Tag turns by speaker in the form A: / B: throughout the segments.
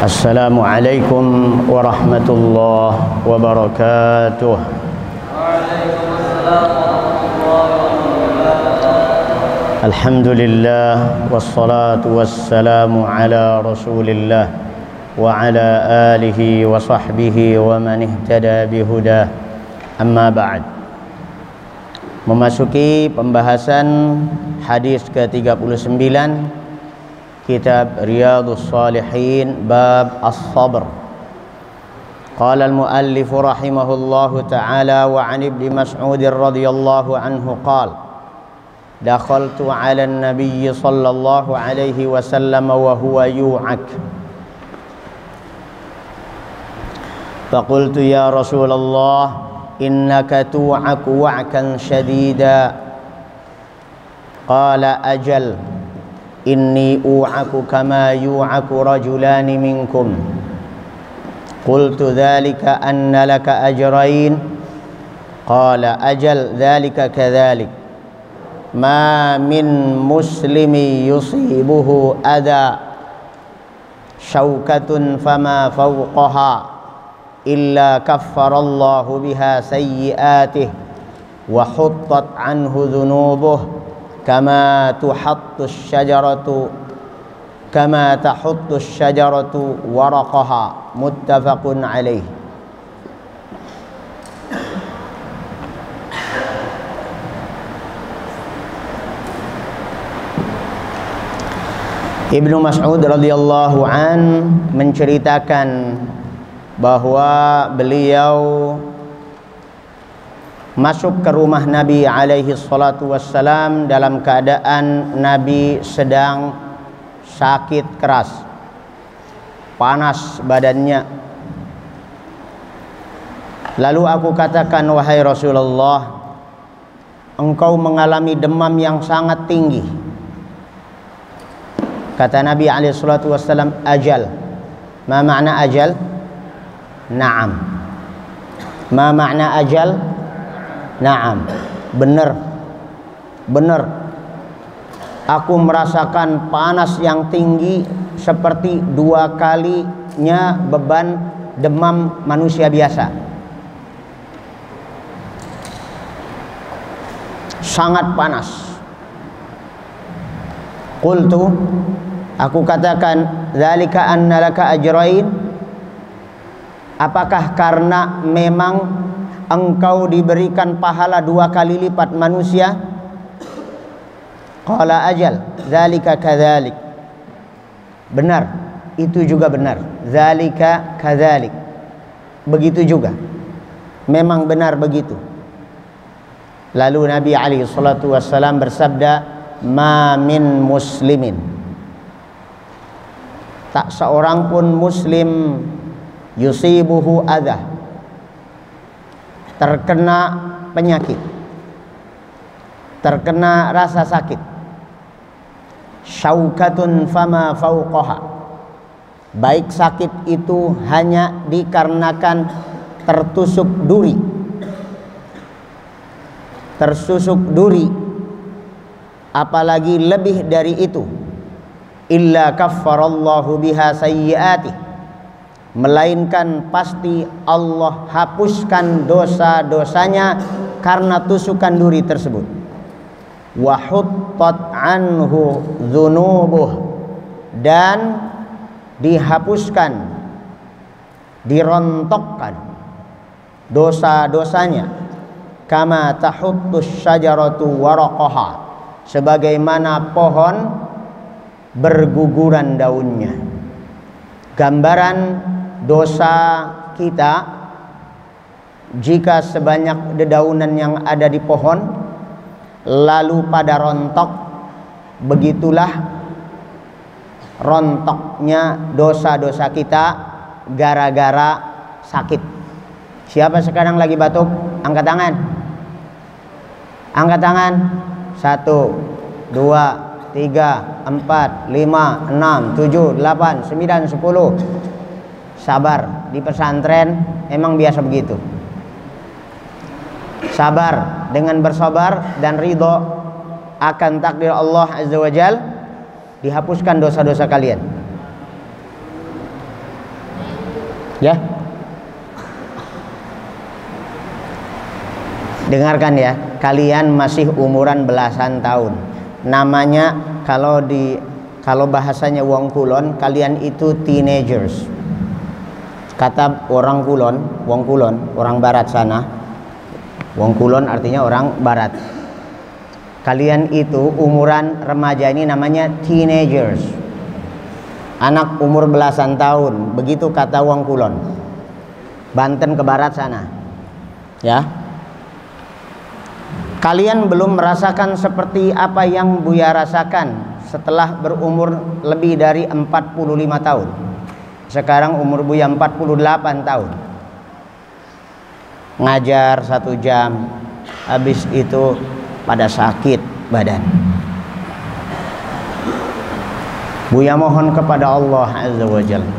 A: Assalamualaikum warahmatullahi wabarakatuh.
B: Waalaikumsalam warahmatullahi wabarakatuh.
A: Alhamdulillah wassalatu wassalamu ala Rasulillah wa ala alihi wa sahbihi wa man ihtada bihudah. Amma ba'd. Memasuki pembahasan hadis ke-39 Kitab Riyadhus Shalihin bab As-Sabr. Qala al-muallif rahimahullahu ta'ala wa 'an Ibni Mas'ud radhiyallahu anhu qala dakhaltu 'ala an-nabiy sallallahu alaihi wasallam wa huwa yu'ak faqultu ya Rasulullah innaka tu'aku wa'kan shadida qala ajal inni u'aku kama yu'aku rajulani minkum qultu dhalika anna laka ajrain qala ajal dhalika kadhalik ma min muslimi yusibuhu adha syaukatun fama fawqaha illa kaffarallahu biha sayyi'atih wa huttat anhu dhunubuh kama tahuttu syajaratu waraqaha muttafaqun alaih. Ibnu Mas'ud radhiyallahu an menceritakan bahwa beliau masuk ke rumah Nabi alaihi salatu wassalam dalam keadaan Nabi sedang sakit keras, panas badannya. Lalu aku katakan, wahai Rasulullah, engkau mengalami demam yang sangat tinggi. Kata Nabi alaihi salatu wassalam, ajal. Ma makna ajal? Naam. Ma makna ajal? Naam, benar, aku merasakan panas yang tinggi seperti 2 kalinya beban demam manusia biasa. Sangat panas. Qultu, aku katakan, dzalika anna laka ajrain. Apakah karena memang engkau diberikan pahala 2 kali lipat manusia? Qala ajal, dzalika kadzalik. Benar, itu juga benar. Dzalika kadzalik. Begitu juga. Memang benar begitu. Lalu Nabi alaihi salatu wassalam bersabda, ma min muslimin. Tak seorang pun muslim yusibuhu adha, terkena penyakit, terkena rasa sakit, syaukatun fama fauqaha, baik sakit itu hanya dikarenakan tertusuk duri, apalagi lebih dari itu, illa kaffarallahu biha sayyi'atih, melainkan pasti Allah hapuskan dosa-dosanya karena tusukan duri tersebut. Wa huttat anhu dzunubuh, dan dihapuskan, dirontokkan dosa-dosanya, kama tahuttu syajaratu waraqaha, sebagaimana pohon berguguran daunnya. Gambaran dosa kita jika sebanyak dedaunan yang ada di pohon lalu pada rontok, begitulah rontoknya dosa-dosa kita gara-gara sakit. Siapa sekarang lagi batuk? Angkat tangan. Angkat tangan. 1, 2, 3, 4, 5, 6, 7, 8, 9, 10. Sabar, di pesantren emang biasa begitu. Sabar, dengan bersabar dan ridho akan takdir Allah Azza wa Jal, dihapuskan dosa-dosa kalian. Ya. Dengarkan ya, kalian masih umuran belasan tahun. Namanya kalau bahasanya wong kulon, kalian itu teenagers. Kata orang kulon, wong kulon, orang barat sana. Wong kulon artinya orang barat. Kalian itu umuran remaja ini namanya teenagers. Anak umur belasan tahun, begitu kata wong kulon. Banten ke barat sana. Ya. Kalian belum merasakan seperti apa yang Buya rasakan setelah berumur lebih dari 45 tahun. Sekarang umur Buya 48 tahun. Ngajar 1 jam, habis itu pada sakit badan. Buya mohon kepada Allah Azza wa Jalla,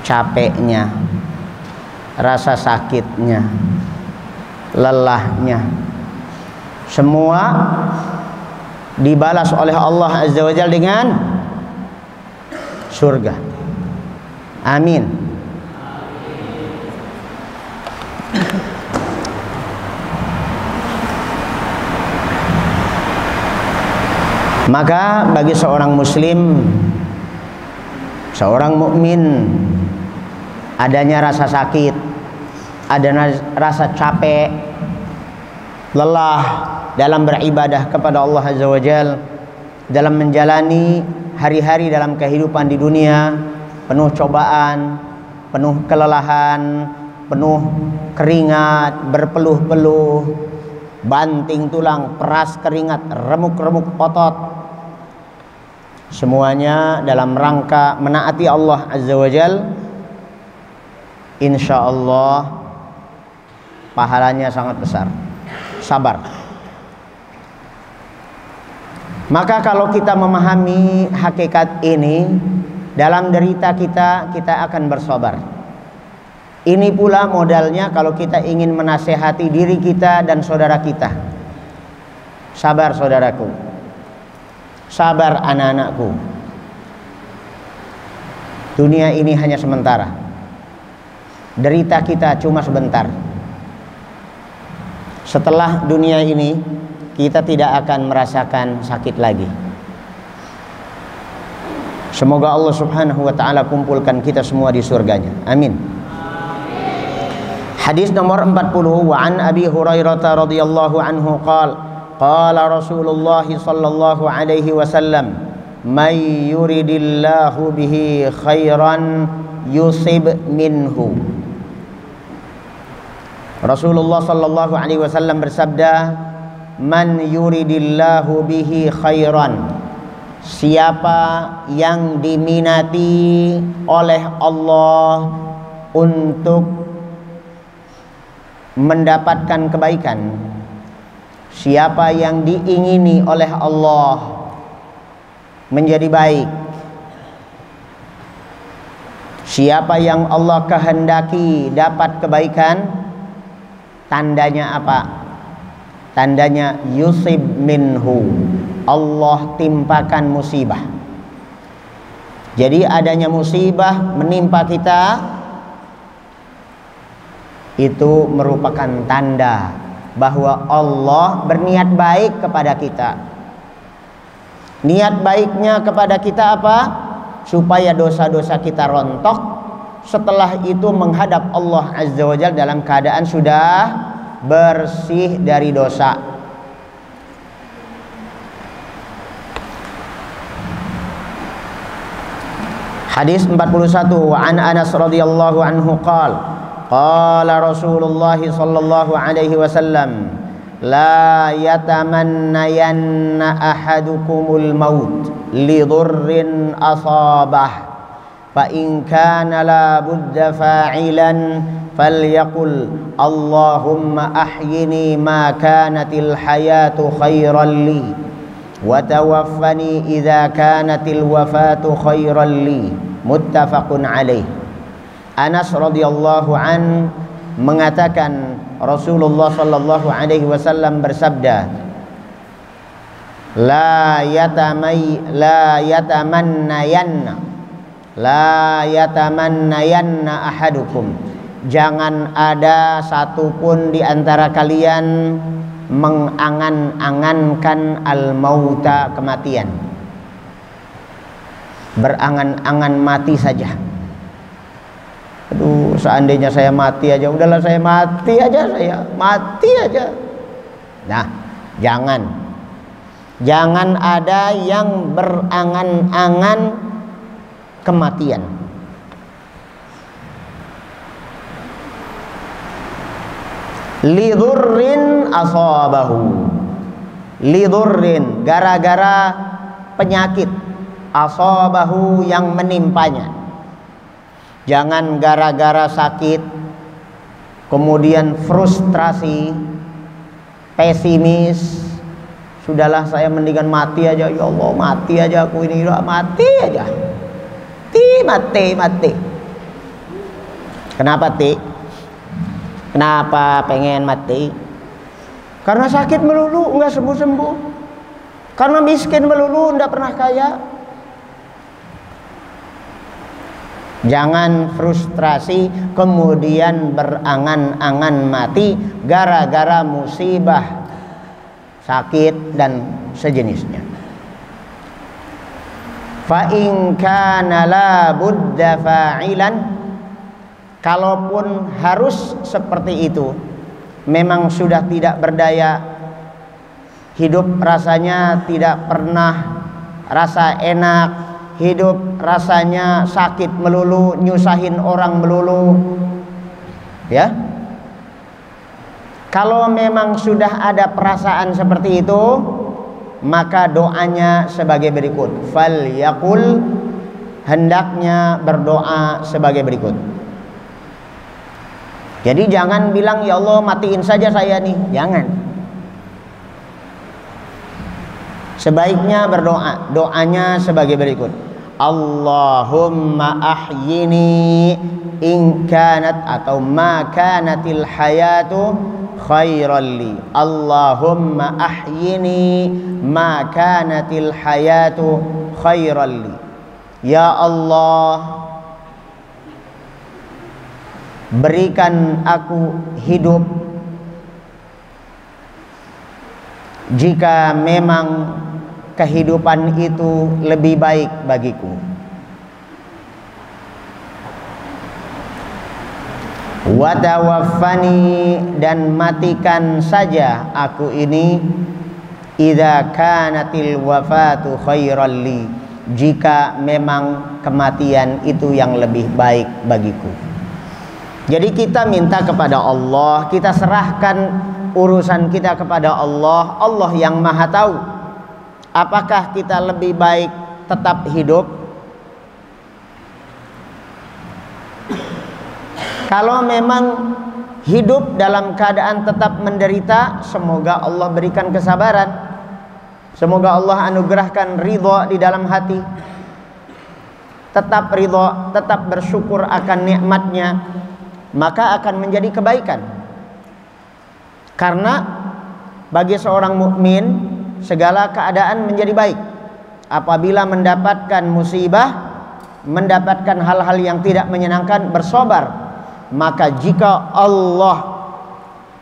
A: capeknya, rasa sakitnya, lelahnya, semua dibalas oleh Allah Azza wa Jalla dengan surga. Amin. Maka bagi seorang muslim, seorang mukmin, adanya rasa sakit, adanya rasa capek, lelah dalam beribadah kepada Allah Azza wa Jalla, dalam menjalani hari-hari dalam kehidupan di dunia, penuh cobaan, penuh kelelahan, penuh keringat, berpeluh-peluh, banting tulang, peras keringat, remuk-remuk otot, semuanya dalam rangka menaati Allah Azza wa Jalla. Insya Allah pahalanya sangat besar. Sabar. Maka kalau kita memahami hakikat ini, dalam derita kita akan bersabar. Ini pula modalnya kalau kita ingin menasehati diri kita dan saudara kita. Sabar saudaraku, sabar anak-anakku. Dunia ini hanya sementara. Derita kita cuma sebentar. Setelah dunia ini, kita tidak akan merasakan sakit lagi. Semoga Allah Subhanahu wa taala kumpulkan kita semua di surganya. Amin. Hadis nomor 40, wa an Abi Hurairah radhiyallahu anhu qala Rasulullah sallallahu alaihi wasallam, may yuridillahu bihi khairan yusib minhu. Rasulullah sallallahu alaihi wasallam bersabda, man yuridillahu bihi khairan, siapa yang diminati oleh Allah untuk mendapatkan kebaikan, siapa yang diingini oleh Allah menjadi baik, siapa yang Allah kehendaki dapat kebaikan, tandanya apa? Tandanya yusib minhu, Allah timpakan musibah. Jadi adanya musibah menimpa kita itu merupakan tanda bahwa Allah berniat baik kepada kita. Niat baiknya kepada kita apa? Supaya dosa-dosa kita rontok, setelah itu menghadap Allah Azza wa Jalla dalam keadaan sudah bersih dari dosa. Hadis 41, wa an Anas radhiyallahu anhu qala Rasulullah sallallahu alaihi wasallam, la yatamannayanna ahadukumul maut li dhurrin asabah, fa in kana la budda fa'ilan falyaqul Allahumma ahyini ma kanatil hayatu khairan li wa tawaffani idza kanatil wafatu khairan li. Muttafaqun alaih. Anas radhiyallahu an mengatakan Rasulullah sallallahu alaihi wasallam bersabda, la yatamannayanna, La yatamannayanna ahadukum, jangan ada satupun di antara kalian mengangan-angankan al-mauta, kematian. Berangan-angan mati saja. Aduh, seandainya saya mati aja, udahlah saya mati aja, saya mati aja. Nah, jangan ada yang berangan-angan kematian. Lidurrin asabahu, lidurrin, gara-gara penyakit, asabahu, yang menimpanya. Jangan gara-gara sakit kemudian frustrasi, pesimis, sudahlah saya mendingan mati aja, ya Allah mati aja aku ini, mati aja, mati. Kenapa kenapa pengen mati? Karena sakit melulu enggak sembuh-sembuh, karena miskin melulu enggak pernah kaya. Jangan frustrasi kemudian berangan-angan mati gara-gara musibah, sakit dan sejenisnya. Fa in kana la budda fa'ilan, kalaupun harus seperti itu, memang sudah tidak berdaya, hidup rasanya tidak pernah rasa enak, hidup rasanya sakit melulu, nyusahin orang melulu, ya. Kalau memang sudah ada perasaan seperti itu, maka doanya sebagai berikut. Fal yaqul, hendaknya berdoa sebagai berikut. Jadi jangan bilang ya Allah matiin saja saya nih, jangan. Sebaiknya berdoa, doanya sebagai berikut. Allahumma ahyini in kanat, atau ma kanatil hayatu khairan li. Allahumma ahyini ma kanatil hayatu khairan li. Ya Allah, berikan aku hidup jika memang kehidupan itu lebih baik bagiku. Wa tawaffani, dan matikan saja aku ini, idza kanatil wafatu khairan li, jika memang kematian itu yang lebih baik bagiku. Jadi kita minta kepada Allah, kita serahkan urusan kita kepada Allah. Allah yang Maha tahu apakah kita lebih baik tetap hidup. Kalau memang hidup dalam keadaan tetap menderita, semoga Allah berikan kesabaran, semoga Allah anugerahkan ridho di dalam hati, tetap ridho, tetap bersyukur akan nikmatnya, maka akan menjadi kebaikan. Karena bagi seorang mukmin segala keadaan menjadi baik. Apabila mendapatkan musibah, mendapatkan hal-hal yang tidak menyenangkan, bersabar. Maka jika Allah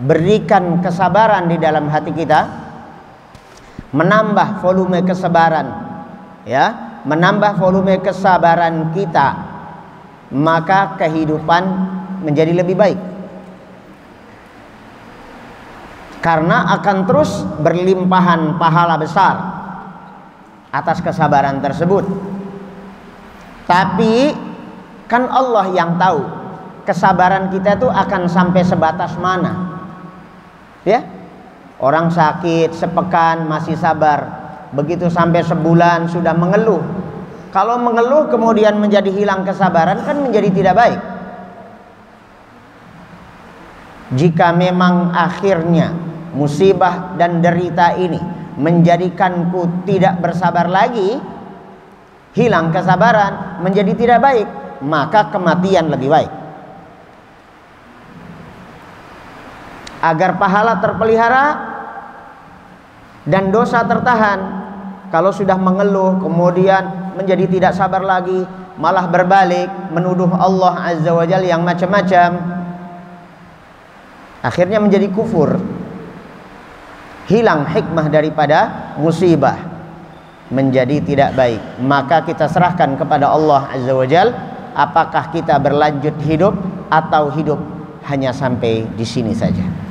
A: berikan kesabaran di dalam hati kita, menambah volume kesabaran, ya, menambah volume kesabaran kita, maka kehidupan menjadi lebih baik. Karena akan terus berlimpahan pahala besar atas kesabaran tersebut. Tapi kan Allah yang tahu kesabaran kita itu akan sampai sebatas mana, ya. Orang sakit sepekan masih sabar, begitu sampai sebulan sudah mengeluh. Kalau mengeluh kemudian menjadi hilang kesabaran, kan menjadi tidak baik. Jika memang akhirnya musibah dan derita ini menjadikanku tidak bersabar lagi, hilang kesabaran, menjadi tidak baik, maka kematian lebih baik. Agar pahala terpelihara dan dosa tertahan. Kalau sudah mengeluh kemudian menjadi tidak sabar lagi, malah berbalik menuduh Allah Azza wa Jalla yang macam-macam, akhirnya menjadi kufur. Hilang hikmah daripada musibah, menjadi tidak baik. Maka kita serahkan kepada Allah Azza wa Jalla, apakah kita berlanjut hidup atau hidup hanya sampai di sini saja.